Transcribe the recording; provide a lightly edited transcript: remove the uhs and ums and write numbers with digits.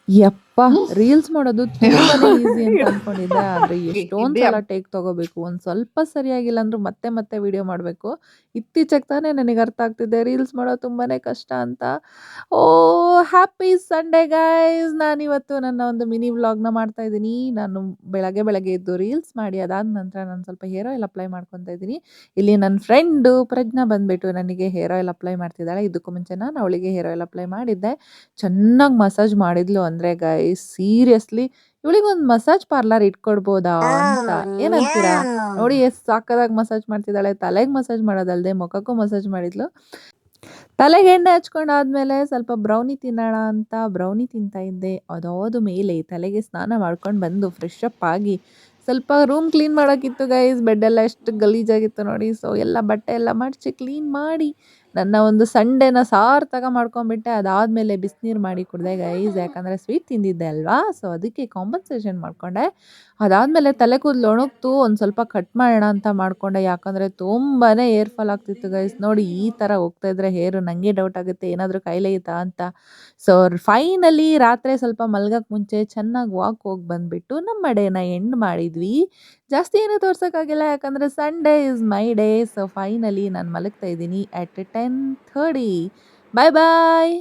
ಯಪ್ಪ! ರೀಲ್ಸ್ ಮಾಡೋದು ತುಂಬಾನೇ ಈಸಿ ಅಂತ ಅನ್ಕೊಂಡಿದ್ದೆ. ಆದ್ರೆ ಎಷ್ಟೊಂದ್ ಇದೇ ಸಲ ಟೇಕ್ ತಗೋಬೇಕು. ಒಂದ್ ಸ್ವಲ್ಪ ಸರಿಯಾಗಿಲ್ಲ ಅಂದ್ರೂ ಮತ್ತೆ ಮತ್ತೆ ವಿಡಿಯೋ ಮಾಡ್ಬೇಕು. ಇತ್ತೀಚೆಗೆ ತಾನೇ ನನಗೆ ಅರ್ಥ ಆಗ್ತಿದೆ ರೀಲ್ಸ್ ಮಾಡೋದು ತುಂಬಾನೇ ಕಷ್ಟ ಅಂತ. Happy Sunday guys! ನಾನಿವತ್ತು ನನ್ನ ಒಂದು ಮಿನಿ ವ್ಲಾಗ್‌ನ ಮಾಡ್ತಾ ಇದ್ದೀನಿ. ನಾನು ಬೆಳಗ್ಗೆ ಬೆಳಗ್ಗೆ ಎದ್ದು ರೀಲ್ಸ್ ಮಾಡಿ ಅದಾದ ನಂತರ ನಾನು ಸ್ವಲ್ಪ ಹೇರ್ ಆಯಿಲ್ ಅಪ್ಲೈ ಮಾಡ್ಕೊತಾ ಇದ್ದೀನಿ. ಇಲ್ಲಿ ನನ್ನ ಫ್ರೆಂಡು ಪ್ರಜ್ಞಾ ಬಂದ್ಬಿಟ್ಟು ನನಗೆ ಹೇರ್ ಆಯಿಲ್ ಅಪ್ಲೈ ಮಾಡ್ತಿದ್ದಾಳೆ. ಇದಕ್ಕೂ ಮುಂಚೆ ನಾನು ಅವಳಿಗೆ ಹೇರ್ ಆಯಿಲ್ ಅಪ್ಲೈ ಮಾಡಿದ್ದೆ. ಚೆನ್ನಾಗಿ ಮಸಾಜ್ ಮಾಡಿದ್ಲು ಅಂದ್ರೆ ಗೈಸ್ ಸೀರಿಯಸ್ಲಿ ಇವಳಿಗೊಂದು ಮಸಾಜ್ ಪಾರ್ಲರ್ ಇಟ್ಕೊಡ್ಬೋದಾ ಅಂತ ಏನಂತೀರಾ? ನೋಡಿ ಎಷ್ಟು ಸಾಕದಾಗಿ ಮಸಾಜ್ ಮಾಡ್ತಿದ್ದಾಳೆ. ತಲೆಗೆ ಮಸಾಜ್ ಮಾಡೋದಲ್ದೆ ಮುಖಕ್ಕೂ ಮಸಾಜ್ ಮಾಡಿದ್ಲು. ತಲೆಗೆ ಎಣ್ಣೆ ಹಚ್ಕೊಂಡಾದ್ಮೇಲೆ ಸ್ವಲ್ಪ ಬ್ರೌನಿ ತಿನ್ನೋಣ ಅಂತ ಬ್ರೌನಿ ತಿಂತಾ ಇದ್ದೆ. ಅದಾದ ಮೇಲೆ ತಲೆಗೆ ಸ್ನಾನ ಮಾಡ್ಕೊಂಡು ಬಂದು ಫ್ರೆಶ್ ಅಪ್ ಆಗಿ ಸ್ವಲ್ಪ ರೂಮ್ ಕ್ಲೀನ್ ಮಾಡೋಕ್ಕಿತ್ತು ಗೈಸ್. ಬೆಡ್ಡೆಲ್ಲ ಎಷ್ಟು ಗಲೀಜಾಗಿತ್ತು ನೋಡಿ. ಸೊ ಎಲ್ಲ ಬಟ್ಟೆ ಎಲ್ಲ ಮಡಚಿ ಕ್ಲೀನ್ ಮಾಡಿ ನನ್ನ ಒಂದು ಸಂಡೇನ ಸಾರ್ಥಕ ಮಾಡ್ಕೊಂಡ್ಬಿಟ್ಟೆ. ಅದಾದಮೇಲೆ ಬಿಸಿನೀರು ಮಾಡಿ ಕುಡಿದೆ ಗೈಸ್. ಯಾಕಂದರೆ ಸ್ವೀಟ್ ತಿಂದಿದ್ದೆ ಅಲ್ವಾ, ಸೊ ಅದಕ್ಕೆ ಕಾಂಪನ್ಸೇಷನ್ ಮಾಡಿಕೊಂಡೆ. ಅದಾದಮೇಲೆ ತಲೆ ಕೂದಲು ಒಣಗ್ತು, ಒಂದು ಸ್ವಲ್ಪ ಕಟ್ ಮಾಡೋಣ ಅಂತ ಮಾಡಿಕೊಂಡೆ. ಯಾಕಂದರೆ ತುಂಬಾ ಹೇರ್ ಫಾಲ್ ಆಗ್ತಿತ್ತು ಗೈಸ್. ನೋಡಿ ಈ ಥರ ಹೋಗ್ತಾ ಇದ್ರೆ ಹೇರು ನನಗೆ ಡೌಟ್ ಆಗುತ್ತೆ ಏನಾದರೂ ಕಾಯಿಲೆ ಐತಾ ಅಂತ. ಸೊ ಫೈನಲಿ ರಾತ್ರಿ ಸ್ವಲ್ಪ ಮಲ್ಗಕ್ಕೆ ಮುಂಚೆ ಚೆನ್ನಾಗಿ ವಾಕ್ ಹೋಗಿ ಬಂದುಬಿಟ್ಟು ನಮ್ಮ ಡೇನ ಎಂಡ್ ಮಾಡಿದ್ವಿ. ಜಾಸ್ತಿ ಏನೂ ತೋರ್ಸೋಕ್ಕಾಗಿಲ್ಲ ಯಾಕಂದರೆ Sunday is my day. So finally ನಾನು ಮಲಗ್ತಾ ಇದ್ದೀನಿ ಅಟ್ 10:30. ಬಾಯ್ ಬಾಯ್.